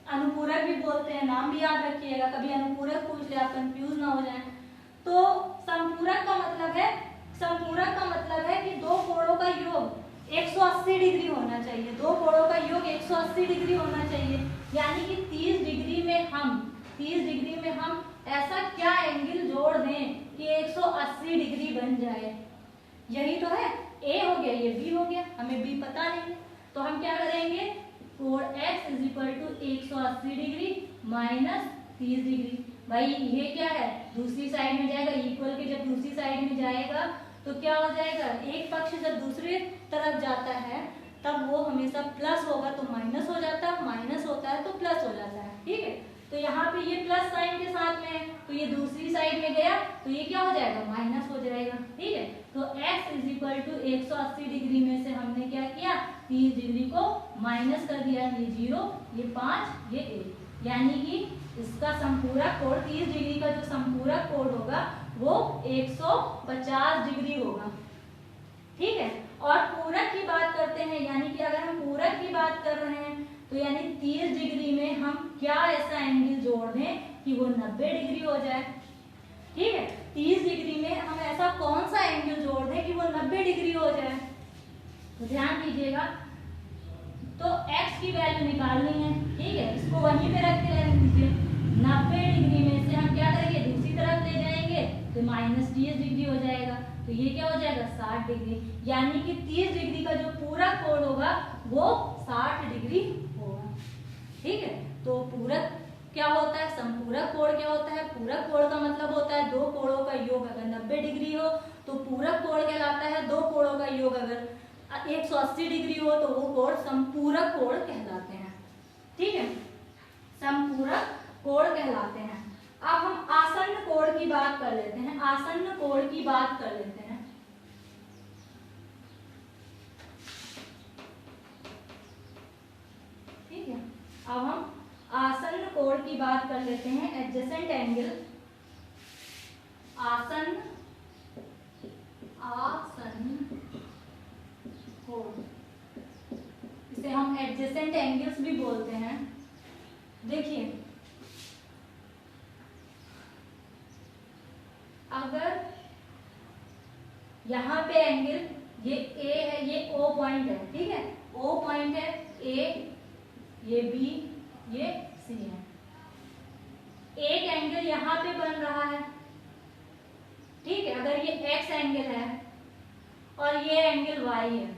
अनुपूरक भी बोलते हैं, नाम भी याद रखिएगा, कभी अनुपूरक पूछ ले आप कंफ्यूज ना हो जाए। तो संपूरक का मतलब है, संपूरक का मतलब है कि दो कोणों का योग 180 डिग्री होना चाहिए, दो कोणों का योग 180 डिग्री होना चाहिए, यानी कि 30 डिग्री में हम ऐसा क्या एंगल जोड़ दें कि 180 डिग्री बन जाए। यही तो है, ए हो गया, ये बी हो गया, हमें बी पता नहीं है, तो हम क्या करेंगे, कोण x is equal to 180 degree minus 30 degree. भाई ये क्या है, दूसरी साइड में जाएगा, इक्वल के जब दूसरी साइड में जाएगा तो क्या हो जाएगा, एक पक्ष जब दूसरे तरफ जाता है तब वो हमेशा प्लस होगा, तो माइनस हो जाता है, माइनस होता है तो प्लस हो जाता है। ठीक है, तो यहाँ पे ये प्लस साइन के साथ में है, तो ये दूसरी साइड में गया तो ये क्या हो जाएगा, माइनस हो जाएगा। ठीक है, तो x is equal to 180 degree में से हमने क्या किया, 30 डिग्री को माइनस कर दिया, ये 0, ये 5, ये 1, यानी कि इसका संपूरक कोण 30 डिग्री का जो संपूरक कोण होगा वो 150 डिग्री होगा। ठीक है, और पूरक की बात करते हैं, यानी कि अगर हम पूरक की बात कर रहे हैं तो यानी 30 डिग्री में हम क्या ऐसा एंगल जोड़ दें कि वो 90 डिग्री हो जाए। ठीक है, 30 डिग्री में हम ऐसा कौन सा एंगल जोड़ दें कि वो 90 डिग्री हो जाए। तो ध्यान दीजिएगा, तो x की वैल्यू निकालनी है। ठीक है, इसको वहीं पे रख के रहने दीजिए। 90 डिग्री में से हम क्या करेंगे, दूसरी तरफ ले जाएंगे तो -30 डिग्री हो जाएगा। तो ये क्या हो जाएगा, 60 डिग्री, यानी कि 30 डिग्री का जो पूरा कोण होगा वो 60 डिग्री होगा। ठीक है, तो पूरक क्या होता है, संपूरक कोण क्या होता है। पूरक कोण का मतलब होता है दो कोणों का योग अगर 90 डिग्री हो तो पूरक कोण कहलाता है। दो कोणों का योग अगर 180 डिग्री हो तो वो कोण संपूरक कोण कहलाते हैं। ठीक है, संपूरक कोण कहलाते हैं। अब हम आसन्न कोण की बात कर लेते हैं। आसन्न कोण की बात कर लेते हैं। ठीक है, अब हम आसन्न कोण की बात कर लेते हैं। एडजेसेंट एंगल, आसन्न कोण, इसे हम एडजेसेंट एंगल्स भी बोलते हैं। देखिए, अगर यहाँ पे एंगल ये A है, ये O पॉइंट है। ठीक है, O पॉइंट है, A, ये B, ये C है। एक एंगल यहाँ पे बन रहा है। ठीक है, अगर ये X एंगल है और ये एंगल Y है।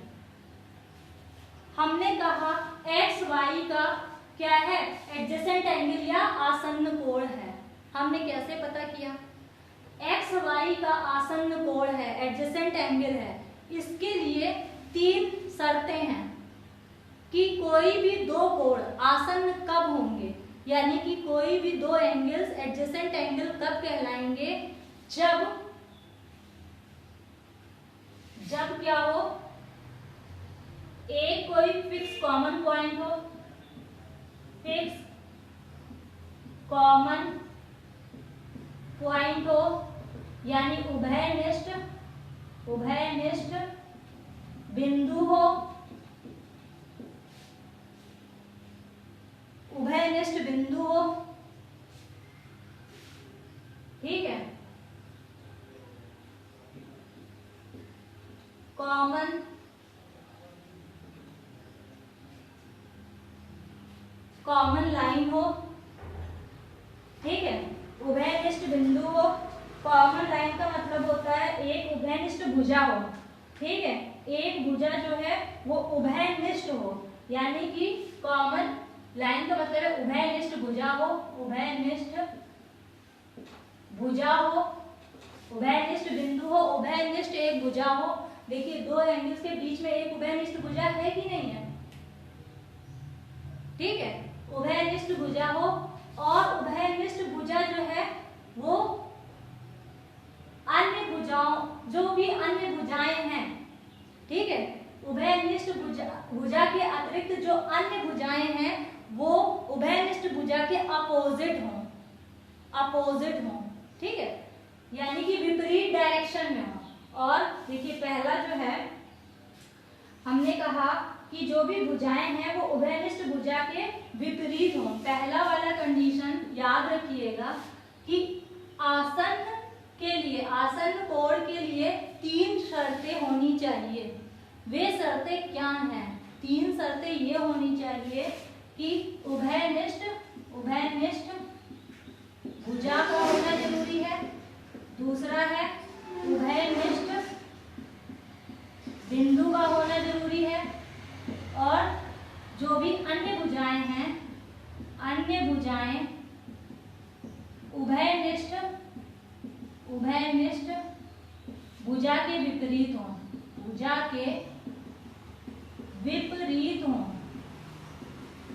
हमने कहा X Y का क्या है, एडजेसेंट एंगल या आसन्न कोण है। हमने कैसे पता किया, एक्स वाई का आसन्न कोण है, एडजेसेंट एंगल है। इसके लिए 3 शर्तें हैं कि कोई भी दो कोण आसन्न कब होंगे, यानी कि कोई भी दो एंगल्स एडजेसेंट एंगल कब कहलाएंगे, जब क्या हो, एक कोई फिक्स कॉमन पॉइंट हो, फिक्स कॉमन पॉइंट हो, यानी उभयनिष्ठ बिंदु हो, उभयनिष्ठ बिंदु हो। ठीक है, कॉमन लाइन हो। ठीक है, उभयनिष्ठ बिंदु हो। कॉमन लाइन का मतलब होता है एक उभयनिष्ठ भुजा हो। ठीक है, एक भुजा जो है वो उभयनिष्ठ हो, यानी कि कॉमन लाइन का मतलब है उभयनिष्ठ भुजा हो, उभयनिष्ठ भुजा हो, उभयनिष्ठ बिंदु हो, उभयनिष्ठ एक भुजा हो। देखिए, दो एंगल्स के बीच में एक उभयनिष्ठ भुजा है कि नहीं है। ठीक है, उभयनिष्ठ भुजा हो, और उभयनिष्ठ भुजा जो है वो अन्य भुजाओं, जो भी अन्य भुजाएं हैं, ठीक है, उभयनिष्ठ भुजा के अतिरिक्त जो अन्य भुजाएं हैं वो उभयनिष्ठ भुजा के अपोजिट हों। ठीक है, यानी कि विपरीत डायरेक्शन में हो। और देखिए, पहला जो है हमने कहा कि जो भी भुजाएं हैं वो उभयनिष्ठ भुजा के विपरीत हों। पहला वाला कंडीशन याद रखिएगा कि आसन्न कोण के लिए 3 शर्तें होनी चाहिए। वे शर्तें क्या हैं? 3 शर्तें ये होनी चाहिए कि उभयनिष्ठ भुजा का होना जरूरी है, दूसरा है उभयनिष्ठ बिंदु का होना जरूरी है, और जो भी अन्य भुजाएं हैं, अन्य भुजाएं उभयनिष्ठ भुजा के विपरीत हों, भुजा के विपरीत हों।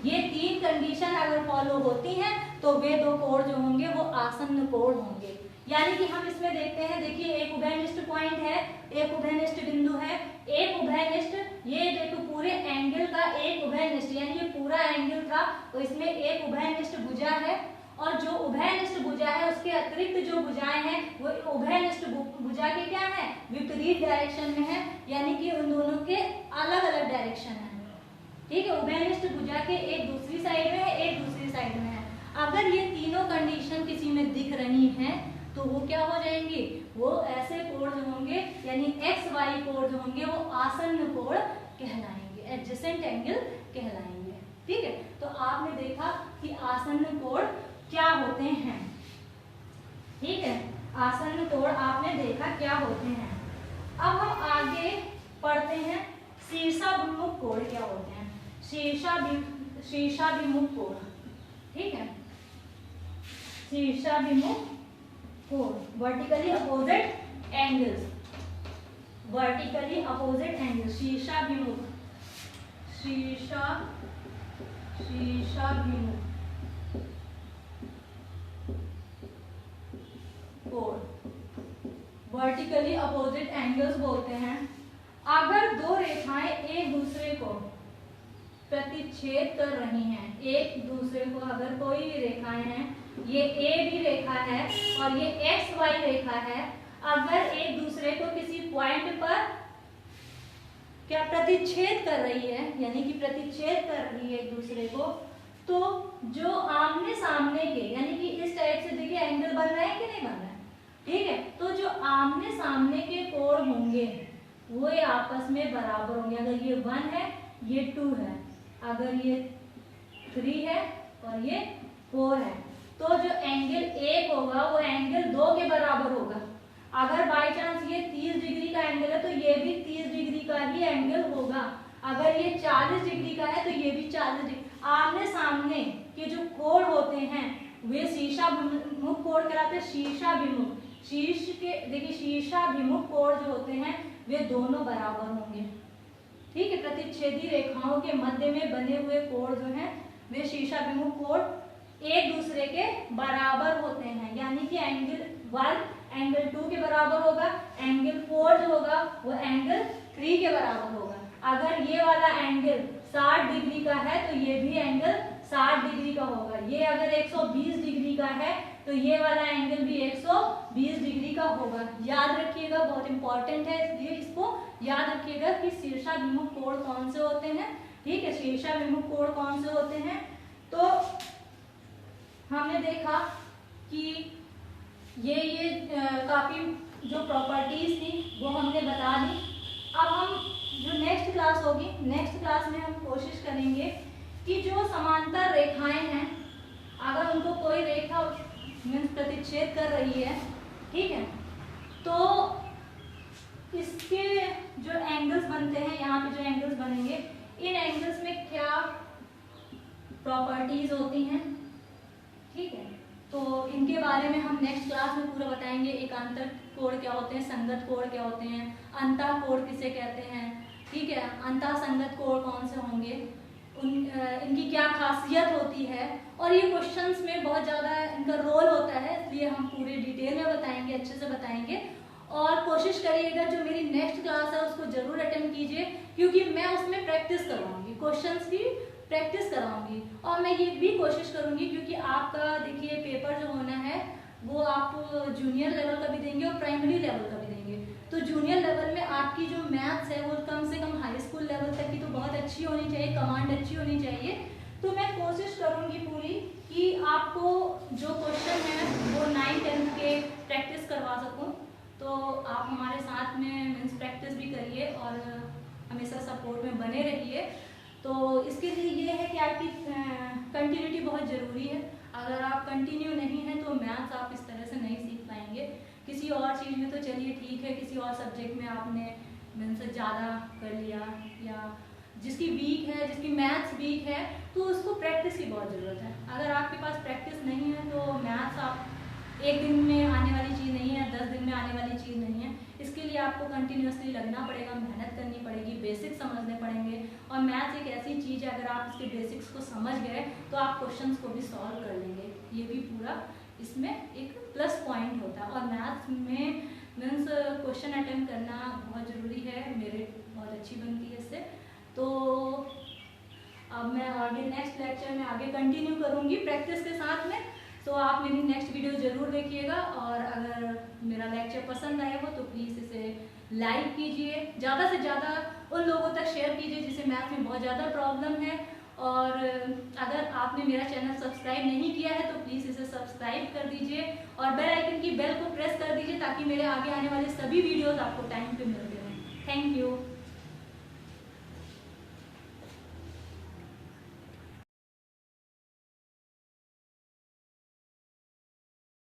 ये 3 कंडीशन अगर फॉलो होती हैं तो वे दो कोण जो होंगे वो आसन्न कोण होंगे। यानी कि हम इसमें देखते हैं, देखिए, एक उभयनिष्ठ पॉइंट है, एक उभयनिष्ठ बिंदु है, एक उभयनिष्ठ, ये देखो पूरे एंगल का एक उभयनिष्ठ, यानी ये पूरा एंगल था तो इसमें एक उभयनिष्ठ भुजा है, और जो उभयनिष्ठ भुजा है उसके अतिरिक्त जो भुजाएं हैं वो उभयनिष्ठ भुजा के क्या है, विपरीत डायरेक्शन में है, यानी कि उन दोनों के अलग अलग डायरेक्शन है। ठीक है, उभयनिष्ठ भुजा के एक दूसरी साइड में है, एक दूसरी साइड में है। अगर ये तीनों कंडीशन किसी में दिख रही हैं तो वो क्या हो जाएंगे, वो ऐसे कोण जो होंगे यानी एक्स वाई कोण जो होंगे वो आसन्न कोण कहलाएंगे, एडजेसेंट एंगल कहलाएंगे। ठीक है, तो आपने देखा कि आसन्न कोण क्या होते हैं। ठीक है, आसन्न कोण आपने देखा क्या होते हैं। अब हम आगे पढ़ते हैं शीर्षाभिमुख कोण क्या होते हैं। शीर्षाभिमुख कोण, ठीक है, शीर्षाभिमुख कोण, vertically opposite angles, vertically opposite angle, शीर्षाभिमुख, शीर्षाभिमुख कोण, वर्टिकली अपोजिट एंगल्स बोलते हैं। अगर दो रेखाएं एक दूसरे को प्रतिच्छेद कर रही हैं, एक दूसरे को अगर कोई भी रेखाएं हैं, ये ए भी रेखा है और ये एक्स वाई रेखा है, अगर एक दूसरे को किसी पॉइंट पर क्या प्रतिच्छेद कर रही है, यानी कि प्रतिच्छेद कर रही है एक दूसरे को, तो जो आमने सामने के, यानी कि इस टाइप से देखिए एंगल बन रहा है कि नहीं बन रहा है। ठीक है, तो जो आमने सामने के कोण होंगे वो ये आपस में बराबर होंगे। अगर ये 1 है, ये 2 है, अगर ये 3 है और ये 4 है, तो जो एंगल 1 होगा वो एंगल 2 के बराबर होगा। अगर बाई चांस ये 30 डिग्री का एंगल है तो ये भी 30 डिग्री का ही एंगल होगा। अगर ये 40 डिग्री का है तो ये भी 40 डिग्री। आमने सामने के जो कोण होते हैं वे शीर्षाभिमुख कोण कहलाते हैं। शीर्षाभिमुख, शीर्ष के देखिए शीर्षाभिमुख कोण जो होते हैं वे दोनों बराबर होंगे। ठीक है, प्रतिच्छेदी रेखाओं के मध्य में बने हुए कोण जो हैं वे शीर्षाभिमुख कोण एक दूसरे के बराबर होते हैं, यानी कि एंगल 1 एंगल 2 के बराबर होगा, एंगल 4 जो होगा वो एंगल 3 के बराबर होगा। अगर ये वाला एंगल 60 डिग्री का है तो ये भी एंगल 60 डिग्री का होगा। ये अगर 120 डिग्री का है तो ये वाला एंगल भी 120 डिग्री का होगा। याद रखिएगा, बहुत इंपॉर्टेंट है, इसलिए इसको याद रखिएगा कि शीर्षाभिमुख कोण कौन से होते हैं। ठीक है, शीर्षाभिमुख कोण कौन से होते हैं, तो हमने देखा कि ये काफी जो प्रॉपर्टीज थी वो हमने बता दी। अब हम जो नेक्स्ट क्लास होगी, नेक्स्ट क्लास में हम कोशिश करेंगे कि जो समांतर रेखाएं हैं अगर उनको कोई रेखा मीन्स प्रतिच्छेद कर रही है, ठीक है, तो इसके जो एंगल्स बनते हैं, यहाँ पे जो एंगल्स बनेंगे, इन एंगल्स में क्या प्रॉपर्टीज होती हैं। ठीक है, तो इनके बारे में हम नेक्स्ट क्लास में पूरा बताएंगे। एकांतर कोण क्या होते हैं, संगत कोण क्या होते हैं, अंतः कोण किसे कहते हैं। ठीक है, अंतः संगत कोण कौन से होंगे, इनकी क्या खासियत होती है, और ये क्वेश्चंस में बहुत ज़्यादा इनका रोल होता है, इसलिए हम पूरे डिटेल में बताएंगे, अच्छे से बताएंगे। और कोशिश करिएगा जो मेरी नेक्स्ट क्लास है उसको जरूर अटेंड कीजिए, क्योंकि मैं उसमें प्रैक्टिस करवाऊंगी, क्वेश्चंस की प्रैक्टिस कराऊंगी। और मैं ये भी कोशिश करूंगी क्योंकि आपका देखिए पेपर जो होना है वो आप जूनियर लेवल का भी देंगे और प्राइमरी लेवल का भी देंगे। तो जूनियर लेवल में आपकी जो मैथ्स है वो कम से कम हाई स्कूल लेवल तक की तो बहुत अच्छी होनी चाहिए, कमांड अच्छी होनी चाहिए। तो मैं कोशिश करूंगी पूरी कि आपको जो क्वेश्चन है वो 9th 10th के प्रैक्टिस करवा सकूं। तो आप हमारे साथ में मीन्स प्रैक्टिस भी करिए और हमेशा सपोर्ट में बने रहिए। तो इसके लिए ये है कि आपकी कंटिन्यूटी बहुत ज़रूरी है। अगर आप कंटिन्यू नहीं हैं तो मैथ्स आप इस तरह से नहीं सीख पाएंगे। किसी और चीज़ में तो चलिए ठीक है, किसी और सब्जेक्ट में आपने मीन्स ज़्यादा कर लिया, या जिसकी वीक है, जिसकी मैथ्स वीक है, तो उसको प्रैक्टिस की बहुत ज़रूरत है। अगर आपके पास प्रैक्टिस नहीं है तो मैथ्स आप एक दिन में आने वाली चीज़ नहीं है, 10 दिन में आने वाली चीज़ नहीं है। इसके लिए आपको कंटिन्यूसली लगना पड़ेगा, मेहनत करनी पड़ेगी, बेसिक्स समझने पड़ेंगे। और मैथ्स एक ऐसी चीज़ है, अगर आप इसके बेसिक्स को समझ गए तो आप क्वेश्चंस को भी सॉल्व कर लेंगे। ये भी पूरा इसमें एक प्लस पॉइंट होता है। और मैथ्स में मीन्स क्वेश्चन अटेम्प्ट करना बहुत ज़रूरी है, मेरिट बहुत अच्छी बनती है इससे। तो अब मैं आगे नेक्स्ट लेक्चर में आगे कंटिन्यू करूँगी प्रैक्टिस के साथ में। तो आप मेरी नेक्स्ट वीडियो ज़रूर देखिएगा, और अगर मेरा लेक्चर पसंद आया हो तो प्लीज़ इसे लाइक कीजिए, ज़्यादा से ज़्यादा उन लोगों तक शेयर कीजिए जिसे मैथ में बहुत ज़्यादा प्रॉब्लम है। और अगर आपने मेरा चैनल सब्सक्राइब नहीं किया है तो प्लीज़ इसे सब्सक्राइब कर दीजिए और बेल आइकन की बेल को प्रेस कर दीजिए ताकि मेरे आगे आने वाले सभी वीडियोस आपको टाइम पे मिलते रहें। Thank you.